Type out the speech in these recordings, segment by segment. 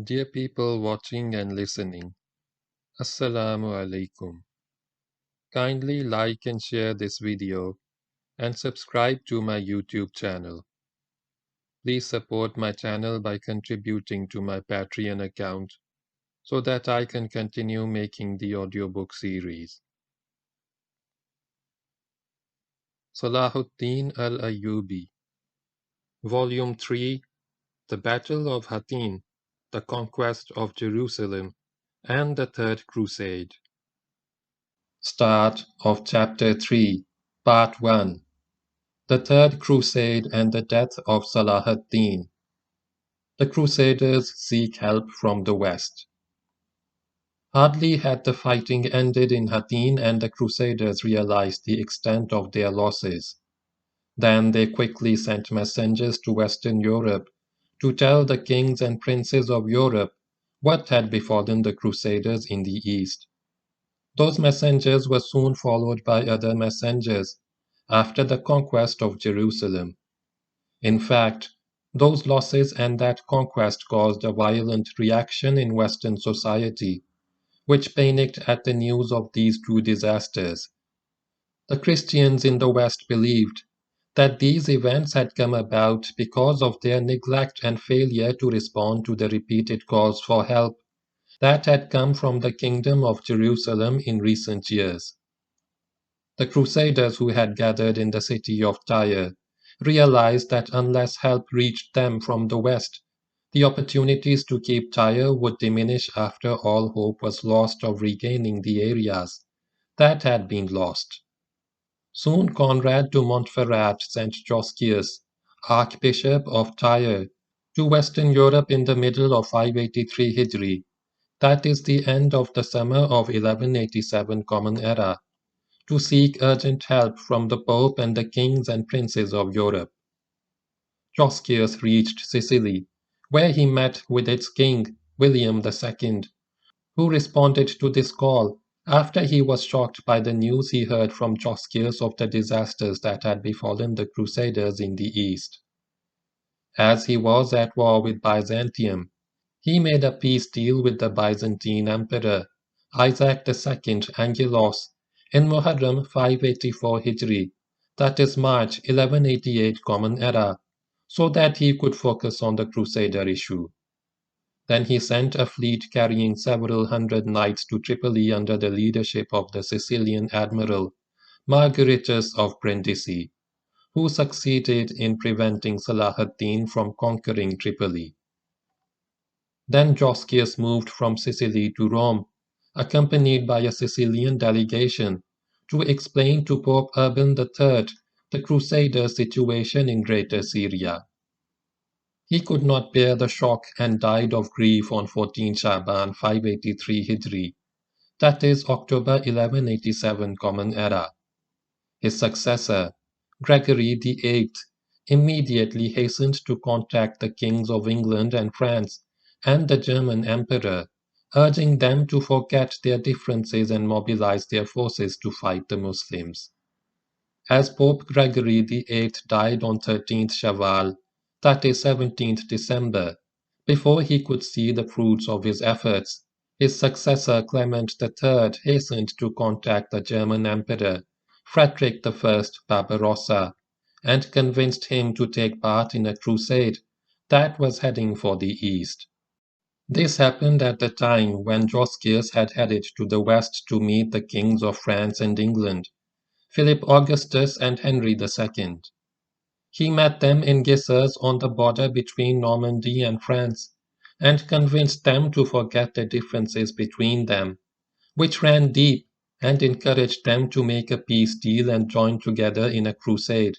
Dear people watching and listening, Assalamu alaikum. Kindly like and share this video and subscribe to my YouTube channel. Please support my channel by contributing to my Patreon account so that I can continue making the audiobook series. Salah ad-Deen al-Ayyubi, Volume 3, The Battle of Hattin, the Conquest of Jerusalem, and the Third Crusade. Start of Chapter 3, Part 1. The Third Crusade and the Death of Salah ad-Deen. The Crusaders seek help from the West. Hardly had the fighting ended in Hattin and the Crusaders realized the extent of their losses. Then they quickly sent messengers to Western Europe to tell the kings and princes of Europe what had befallen the Crusaders in the East. Those messengers were soon followed by other messengers after the conquest of Jerusalem. In fact, those losses and that conquest caused a violent reaction in Western society, which panicked at the news of these two disasters. The Christians in the West believed that these events had come about because of their neglect and failure to respond to the repeated calls for help that had come from the Kingdom of Jerusalem in recent years. The Crusaders who had gathered in the city of Tyre realized that unless help reached them from the west, the opportunities to keep Tyre would diminish after all hope was lost of regaining the areas that had been lost. Soon Conrad de Montferrat sent Josquius, Archbishop of Tyre, to Western Europe in the middle of 583 Hijri, that is the end of the summer of 1187 Common Era, to seek urgent help from the Pope and the kings and princes of Europe. Josquius reached Sicily, where he met with its king, William II, who responded to this call after he was shocked by the news he heard from Josquius of the disasters that had befallen the Crusaders in the East. As he was at war with Byzantium, he made a peace deal with the Byzantine Emperor, Isaac II Angelos, in Muharram 584 Hijri, that is March 1188 Common Era, so that he could focus on the Crusader issue. Then he sent a fleet carrying several hundred knights to Tripoli under the leadership of the Sicilian admiral, Margaritus of Brindisi, who succeeded in preventing Salah ad-Din from conquering Tripoli. Then Josquius moved from Sicily to Rome, accompanied by a Sicilian delegation, to explain to Pope Urban III the Crusader situation in Greater Syria. He could not bear the shock and died of grief on 14 Shaban 583 Hijri, that is October 1187 Common Era. His successor, Gregory VIII, immediately hastened to contact the kings of England and France and the German Emperor, urging them to forget their differences and mobilize their forces to fight the Muslims. As Pope Gregory VIII died on 13th Shawwal, that is 17th December, before he could see the fruits of his efforts, his successor Clement III hastened to contact the German Emperor, Frederick I Barbarossa, and convinced him to take part in a crusade that was heading for the east. This happened at the time when Josquius had headed to the west to meet the kings of France and England, Philip Augustus and Henry II. He met them in Gissers on the border between Normandy and France, and convinced them to forget the differences between them, which ran deep, and encouraged them to make a peace deal and join together in a crusade.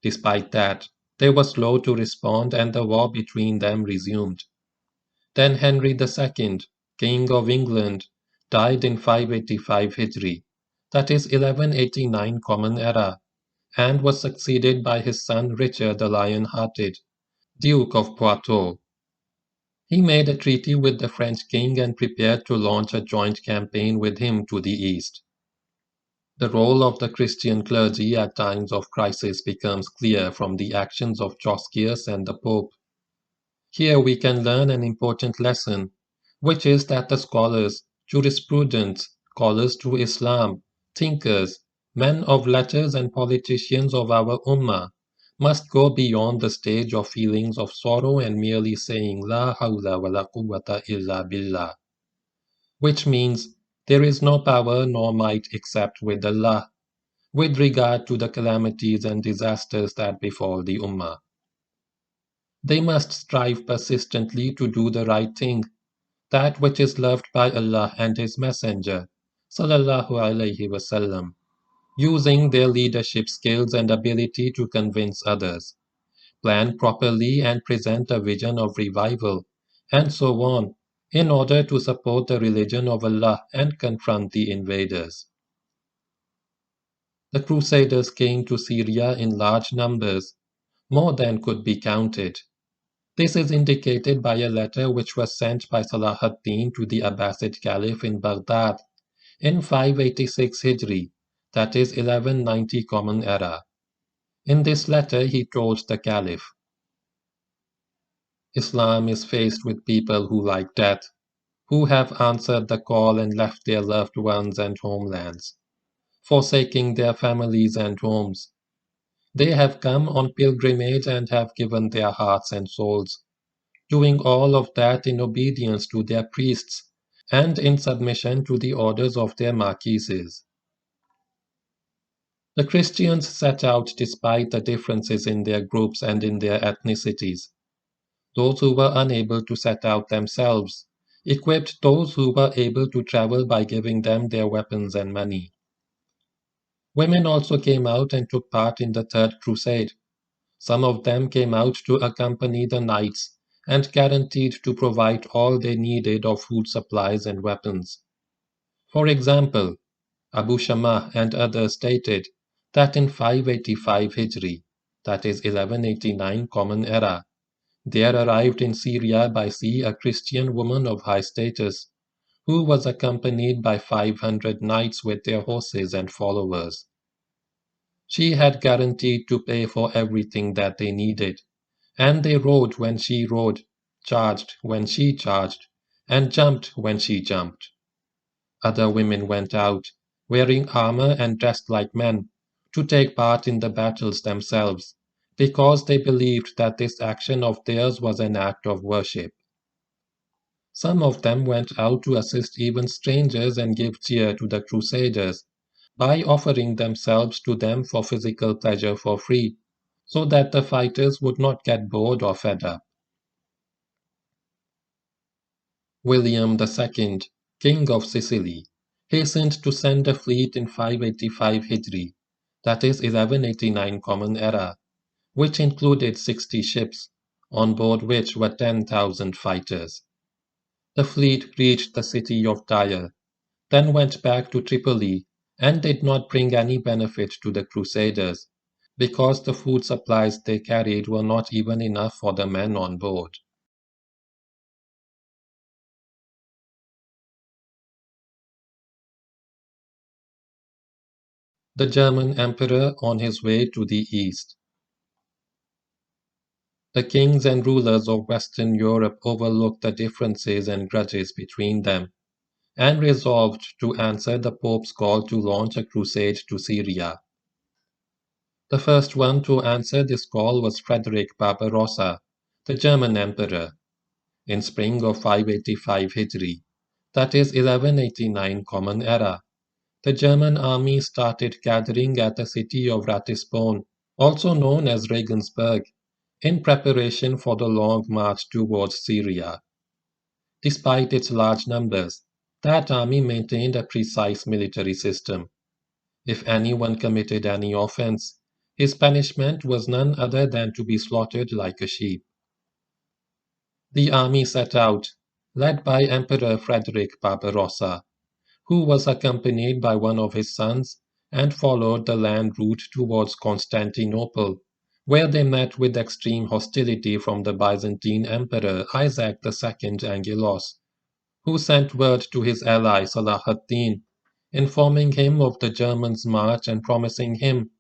Despite that, they were slow to respond and the war between them resumed. Then Henry II, King of England, died in 585 Hijri, that is 1189 Common Era, and was succeeded by his son Richard the Lion-Hearted, Duke of Poitou. He made a treaty with the French king and prepared to launch a joint campaign with him to the east. The role of the Christian clergy at times of crisis becomes clear from the actions of Josquius and the Pope. Here we can learn an important lesson, which is that the scholars, jurisprudents, scholars to Islam, thinkers, men of letters and politicians of our Ummah must go beyond the stage of feelings of sorrow and merely saying La hawla wa la quwwata illa billah, which means there is no power nor might except with Allah, with regard to the calamities and disasters that befall the Ummah. They must strive persistently to do the right thing, that which is loved by Allah and His Messenger, sallallahu alaihi wasallam, using their leadership skills and ability to convince others, plan properly and present a vision of revival, and so on, in order to support the religion of Allah and confront the invaders. The Crusaders came to Syria in large numbers, more than could be counted. This is indicated by a letter which was sent by Salah ad-Deen to the Abbasid Caliph in Baghdad in 586 Hijri, that is 1190 Common Era. In this letter he told the Caliph, Islam is faced with people who like death, who have answered the call and left their loved ones and homelands, forsaking their families and homes. They have come on pilgrimage and have given their hearts and souls, doing all of that in obedience to their priests and in submission to the orders of their marquises. The Christians set out despite the differences in their groups and in their ethnicities. Those who were unable to set out themselves equipped those who were able to travel by giving them their weapons and money. Women also came out and took part in the Third Crusade. Some of them came out to accompany the knights and guaranteed to provide all they needed of food supplies and weapons. For example, Abu Shammah and others stated that in 585 Hijri, that is 1189 Common Era, there arrived in Syria by sea a Christian woman of high status, who was accompanied by 500 knights with their horses and followers. She had guaranteed to pay for everything that they needed, and they rode when she rode, charged when she charged, and jumped when she jumped. Other women went out, wearing armor and dressed like men, to take part in the battles themselves, because they believed that this action of theirs was an act of worship. Some of them went out to assist even strangers and give cheer to the Crusaders, by offering themselves to them for physical pleasure for free, so that the fighters would not get bored or fed up. William II, King of Sicily, hastened to send a fleet in 585 Hijri, that is 1189 Common Era, which included 60 ships, on board which were 10,000 fighters. The fleet reached the city of Tyre, then went back to Tripoli, and did not bring any benefit to the Crusaders, because the food supplies they carried were not even enough for the men on board. The German Emperor on his way to the east. The kings and rulers of Western Europe overlooked the differences and grudges between them, and resolved to answer the Pope's call to launch a crusade to Syria. The first one to answer this call was Frederick Barbarossa, the German Emperor, in spring of 585 Hijri, that is 1189 Common Era. The German army started gathering at the city of Ratisbon, also known as Regensburg, in preparation for the long march towards Syria. Despite its large numbers, that army maintained a precise military system. If anyone committed any offense, his punishment was none other than to be slaughtered like a sheep. The army set out, led by Emperor Frederick Barbarossa, who was accompanied by one of his sons, and followed the land route towards Constantinople, where they met with extreme hostility from the Byzantine Emperor Isaac II Angelos, who sent word to his ally Salah ad-Deen, informing him of the Germans' march and promising him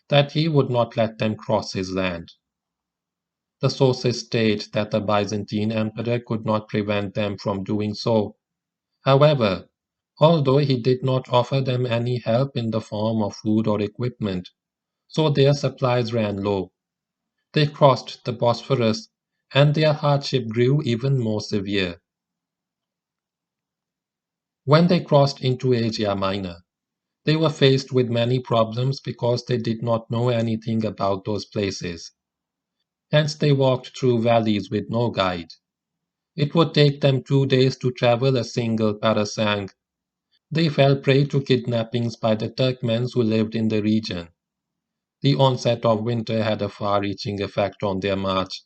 that he would not let them cross his land. The sources state that the Byzantine emperor could not prevent them from doing so. However, although he did not offer them any help in the form of food or equipment, so their supplies ran low. They crossed the Bosphorus, and their hardship grew even more severe. When they crossed into Asia Minor, they were faced with many problems because they did not know anything about those places. Hence, they walked through valleys with no guide. It would take them 2 days to travel a single parasang. They fell prey to kidnappings by the Turkmens who lived in the region. The onset of winter had a far-reaching effect on their march,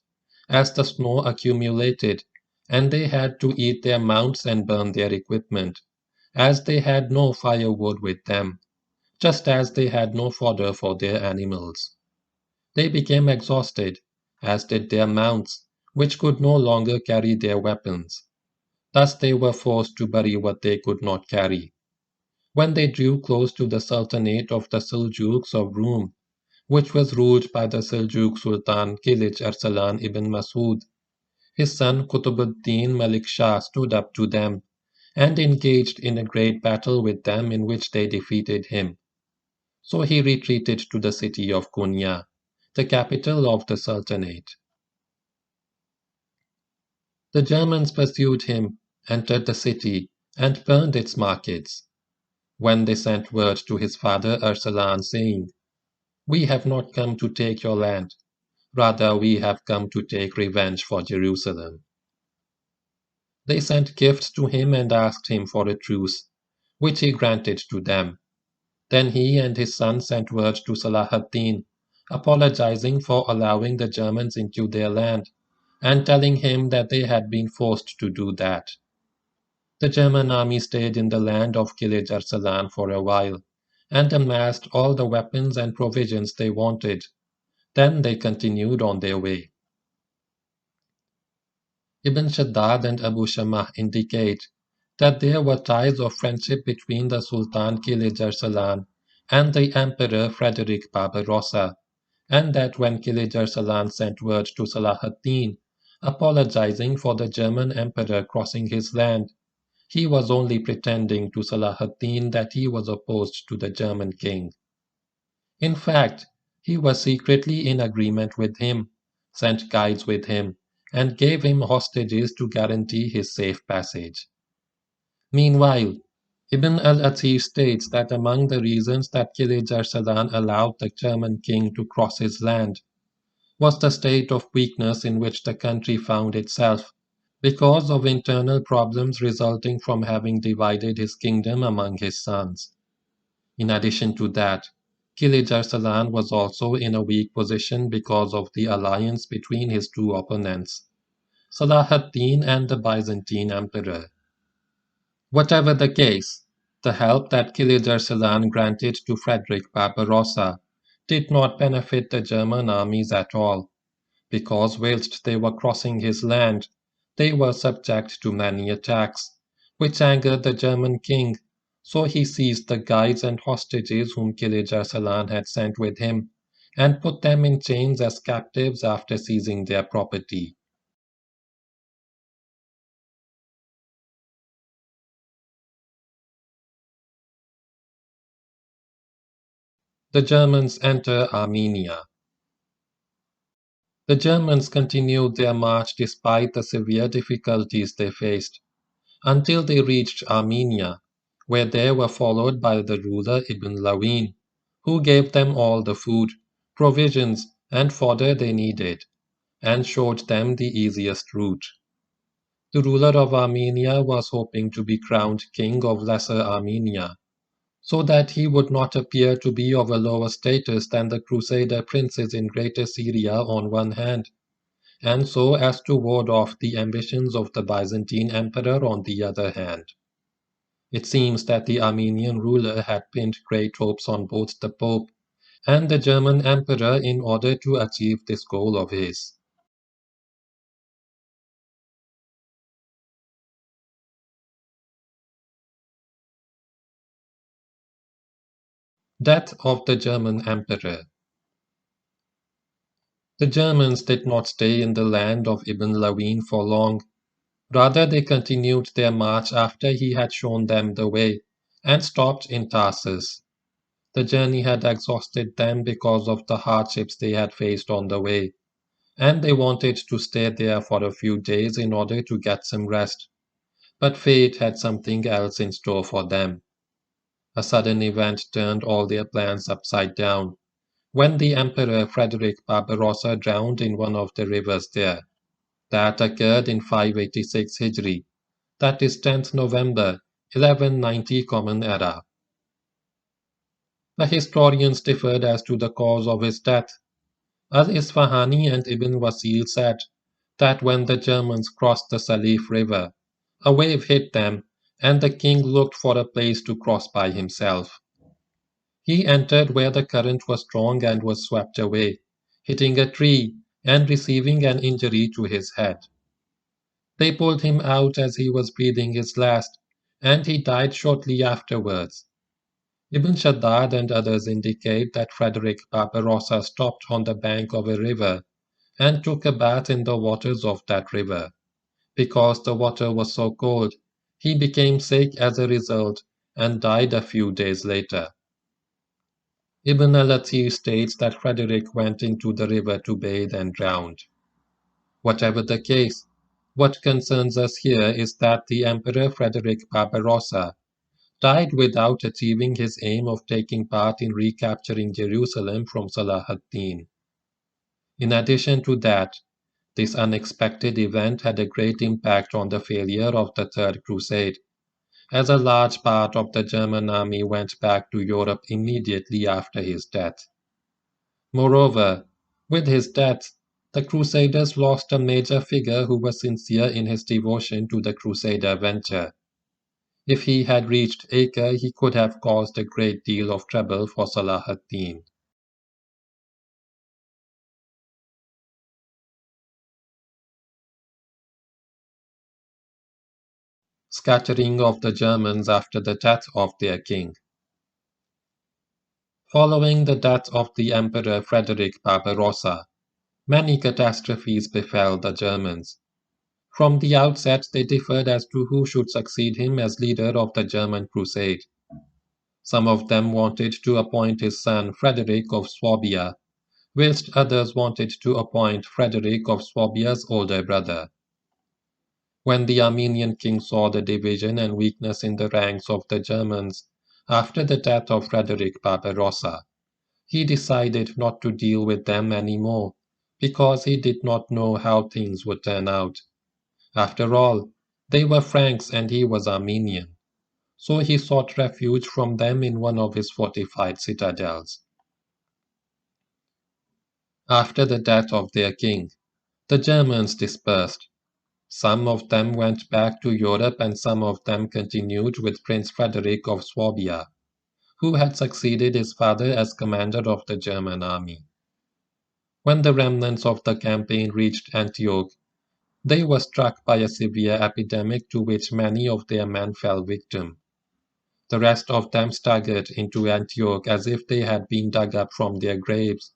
as the snow accumulated, and they had to eat their mounts and burn their equipment, as they had no firewood with them, just as they had no fodder for their animals. They became exhausted, as did their mounts, which could no longer carry their weapons. Thus they were forced to bury what they could not carry. When they drew close to the Sultanate of the Seljuks of Rum, which was ruled by the Seljuk Sultan Kilij Arsalan ibn Masud, his son Qutbuddin Malik Shah stood up to them and engaged in a great battle with them in which they defeated him. So he retreated to the city of Konya, the capital of the Sultanate. The Germans pursued him, entered the city, and burned its markets. When they sent word to his father Arsalan saying, "We have not come to take your land, rather we have come to take revenge for Jerusalem." They sent gifts to him and asked him for a truce, which he granted to them. Then he and his son sent word to Salah ad-Deen, apologizing for allowing the Germans into their land, and telling him that they had been forced to do that. The German army stayed in the land of Kilij Arsalan for a while, and amassed all the weapons and provisions they wanted. Then they continued on their way. Ibn Shaddad and Abu Shamah indicate that there were ties of friendship between the Sultan Kilij Arsalan and the Emperor Frederick Barbarossa, and that when Kilij Arsalan sent word to Salah ad-Din, apologizing for the German emperor crossing his land, he was only pretending to Salah ad-Din that he was opposed to the German king. In fact, he was secretly in agreement with him, sent guides with him, and gave him hostages to guarantee his safe passage. Meanwhile, Ibn al-Athir states that among the reasons that Kilij Arsalan allowed the German king to cross his land was the state of weakness in which the country found itself, because of internal problems resulting from having divided his kingdom among his sons. In addition to that, Kilij Arsalan was also in a weak position because of the alliance between his two opponents, Salah ad-Din and the Byzantine emperor. Whatever the case, the help that Kilij Arsalan granted to Frederick Barbarossa did not benefit the German armies at all, because whilst they were crossing his land, they were subject to many attacks, which angered the German king, so he seized the guides and hostages whom Kilij Arsalan had sent with him, and put them in chains as captives after seizing their property. The Germans enter Armenia. The Germans continued their march despite the severe difficulties they faced, until they reached Armenia, where they were followed by the ruler Ibn Lawin, who gave them all the food, provisions, and fodder they needed, and showed them the easiest route. The ruler of Armenia was hoping to be crowned king of Lesser Armenia, so that he would not appear to be of a lower status than the Crusader princes in Greater Syria on one hand, and so as to ward off the ambitions of the Byzantine emperor on the other hand. It seems that the Armenian ruler had pinned great hopes on both the Pope and the German emperor in order to achieve this goal of his. Death of the German emperor. The Germans did not stay in the land of Ibn Lawin for long. Rather, they continued their march after he had shown them the way, and stopped in Tarsus. The journey had exhausted them because of the hardships they had faced on the way, and they wanted to stay there for a few days in order to get some rest. But fate had something else in store for them. A sudden event turned all their plans upside down, when the Emperor Frederick Barbarossa drowned in one of the rivers there. That occurred in 586 Hijri, that is 10th November 1190 Common Era. The historians differed as to the cause of his death. Al-Isfahani and Ibn Wasil said that when the Germans crossed the Salif River, a wave hit them, and the king looked for a place to cross by himself. He entered where the current was strong and was swept away, hitting a tree and receiving an injury to his head. They pulled him out as he was breathing his last, and he died shortly afterwards. Ibn Shaddad and others indicate that Frederick Barbarossa stopped on the bank of a river and took a bath in the waters of that river. Because the water was so cold, he became sick as a result and died a few days later. Ibn al-Athir states that Frederick went into the river to bathe and drowned. Whatever the case, what concerns us here is that the Emperor Frederick Barbarossa died without achieving his aim of taking part in recapturing Jerusalem from Salah ad-Deen. In addition to that, this unexpected event had a great impact on the failure of the Third Crusade, as a large part of the German army went back to Europe immediately after his death. Moreover, with his death, the Crusaders lost a major figure who was sincere in his devotion to the Crusader venture. If he had reached Acre, he could have caused a great deal of trouble for Salah ad-Din. Scattering of the Germans after the death of their king. Following the death of the Emperor Frederick Barbarossa, many catastrophes befell the Germans. From the outset, they differed as to who should succeed him as leader of the German Crusade. Some of them wanted to appoint his son Frederick of Swabia, whilst others wanted to appoint Frederick of Swabia's older brother. When the Armenian king saw the division and weakness in the ranks of the Germans after the death of Frederick Barbarossa, he decided not to deal with them anymore, because he did not know how things would turn out. After all, they were Franks and he was Armenian, so he sought refuge from them in one of his fortified citadels. After the death of their king, the Germans dispersed. Some of them went back to Europe and some of them continued with Prince Frederick of Swabia, who had succeeded his father as commander of the German army. When the remnants of the campaign reached Antioch, they were struck by a severe epidemic to which many of their men fell victim. The rest of them staggered into Antioch as if they had been dug up from their graves,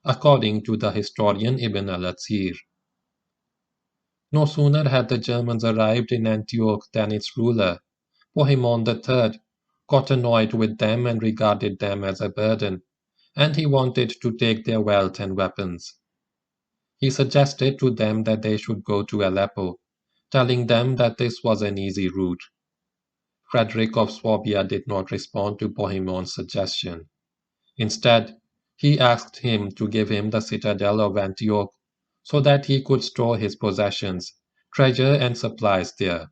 according to the historian Ibn al-Athir. No sooner had the Germans arrived in Antioch than its ruler, Bohemond III, got annoyed with them and regarded them as a burden, and he wanted to take their wealth and weapons. He suggested to them that they should go to Aleppo, telling them that this was an easy route. Frederick of Swabia did not respond to Bohemond's suggestion. Instead, he asked him to give him the citadel of Antioch so that he could store his possessions, treasure, and supplies there.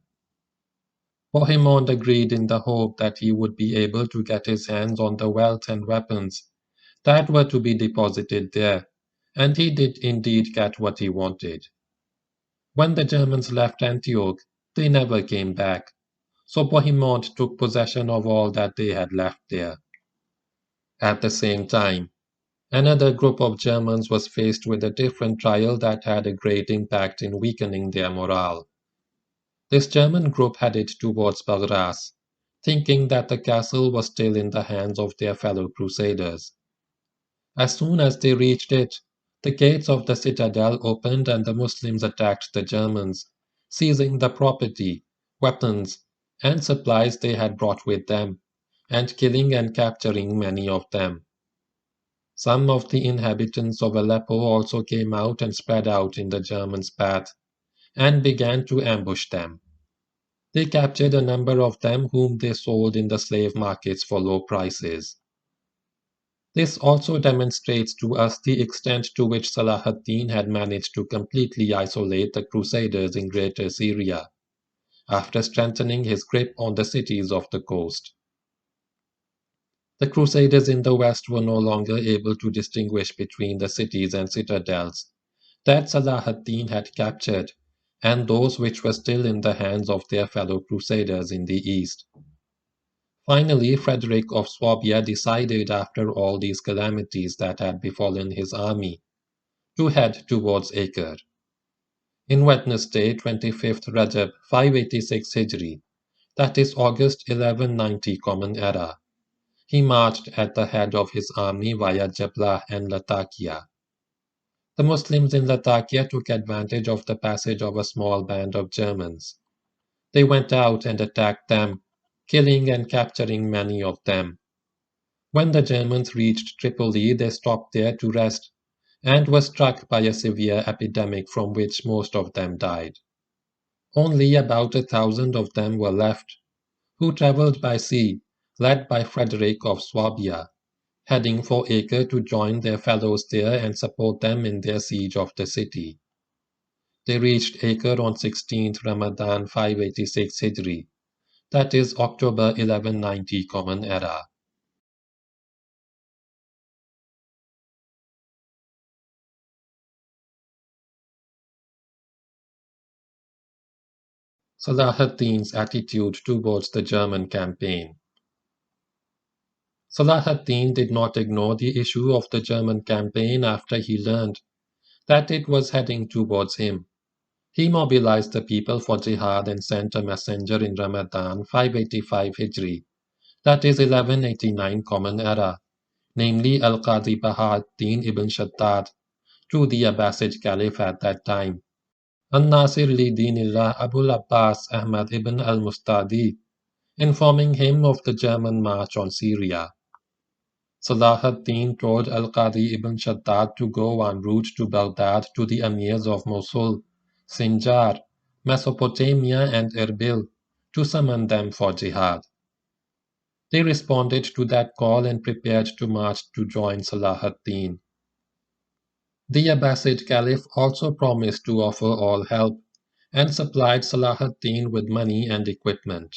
Bohemond agreed in the hope that he would be able to get his hands on the wealth and weapons that were to be deposited there, and he did indeed get what he wanted. When the Germans left Antioch, they never came back, so Bohemond took possession of all that they had left there. At the same time, another group of Germans was faced with a different trial that had a great impact in weakening their morale. This German group headed towards Bagras, thinking that the castle was still in the hands of their fellow crusaders. As soon as they reached it, The gates of the citadel opened and the Muslims attacked the Germans, seizing the property, weapons, and supplies they had brought with them, and killing and capturing many of them. Some of the inhabitants of Aleppo also came out and spread out in the Germans' path, and began to ambush them. They captured a number of them whom they sold in the slave markets for low prices. This also demonstrates to us the extent to which Salah ad-Din had managed to completely isolate the Crusaders in Greater Syria, after strengthening his grip on the cities of the coast. The Crusaders in the west were no longer able to distinguish between the cities and citadels that Salah ad-Din had captured and those which were still in the hands of their fellow Crusaders in the east. Finally, Frederick of Swabia decided, after all these calamities that had befallen his army, to head towards Acre. In Wednesday, 25th Rajab 586 Hijri, that is August 1190 Common Era, he marched at the head of his army via Jabla and Latakia. The Muslims in Latakia took advantage of the passage of a small band of Germans. They went out and attacked them, killing and capturing many of them. When the Germans reached Tripoli, they stopped there to rest, and were struck by a severe epidemic from which most of them died. Only about 1,000 of them were left, who travelled by sea, led by Frederick of Swabia, heading for Acre to join their fellows there and support them in their siege of the city. They reached Acre on 16th Ramadan 586 Hijri, that is October 1190 Common Era. Salah ad-Din's attitude towards the German campaign. Salah ad-Din did not ignore the issue of the German campaign after he learned that it was heading towards him. He mobilized the people for jihad and sent a messenger in Ramadan 585 Hijri, that is 1189 Common Era, namely Al-Qadi Baha'u'd-Din ibn Shaddad, to the Abbasid Caliph at that time, An-Nasir li Dinillah Abul Abbas Ahmad ibn al-Mustadi, informing him of the German march on Syria. Salah ad-Din told Al-Qadi ibn Shaddad to go en route to Baghdad to the emirs of Mosul, Sinjar, Mesopotamia and Erbil to summon them for jihad. They responded to that call and prepared to march to join Salah ad-Din. The Abbasid Caliph also promised to offer all help and supplied Salah ad-Din with money and equipment.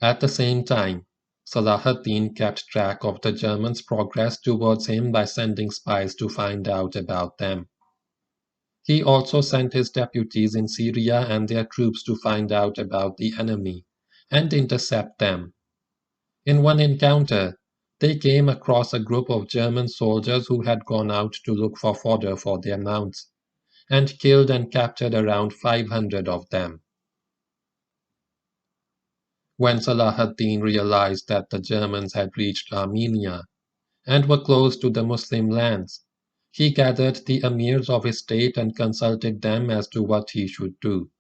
At the same time, Salah ad-Din kept track of the Germans' progress towards him by sending spies to find out about them. He also sent his deputies in Syria and their troops to find out about the enemy and intercept them. In one encounter, they came across a group of German soldiers who had gone out to look for fodder for their mounts, and killed and captured around 500 of them. When Salah ad-Din realized that the Germans had reached Armenia and were close to the Muslim lands, he gathered the emirs of his state and consulted them as to what he should do.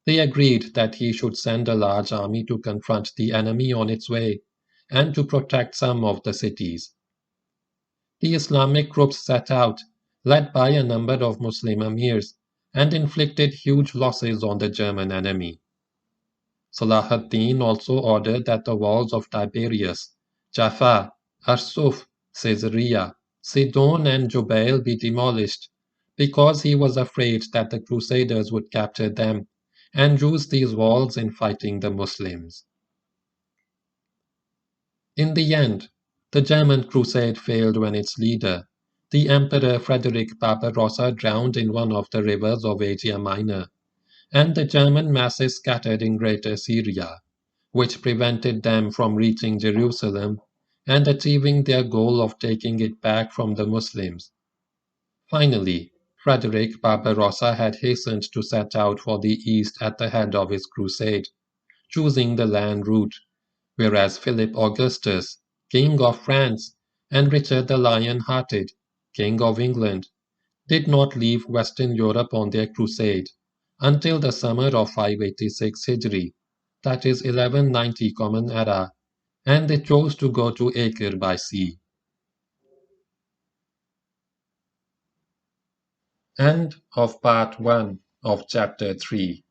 They agreed that he should send a large army to confront the enemy on its way and to protect some of the cities. The Islamic groups set out, led by a number of Muslim emirs, and inflicted huge losses on the German enemy. Salah ad-Din also ordered that the walls of Tiberias, Jaffa, Arsuf, Caesarea, Sidon and Jubail be demolished, because he was afraid that the Crusaders would capture them and use these walls in fighting the Muslims. In the end, the German crusade failed when its leader, the Emperor Frederick Barbarossa, drowned in one of the rivers of Asia Minor, and the German masses scattered in Greater Syria, which prevented them from reaching Jerusalem and achieving their goal of taking it back from the Muslims. Finally, Frederick Barbarossa had hastened to set out for the east at the head of his crusade, choosing the land route, whereas Philip Augustus, King of France, and Richard the Lion-Hearted King of England, did not leave Western Europe on their crusade until the summer of 586 Hijri, that is 1190 Common Era, and they chose to go to Acre by sea. End of part 1 of chapter 3.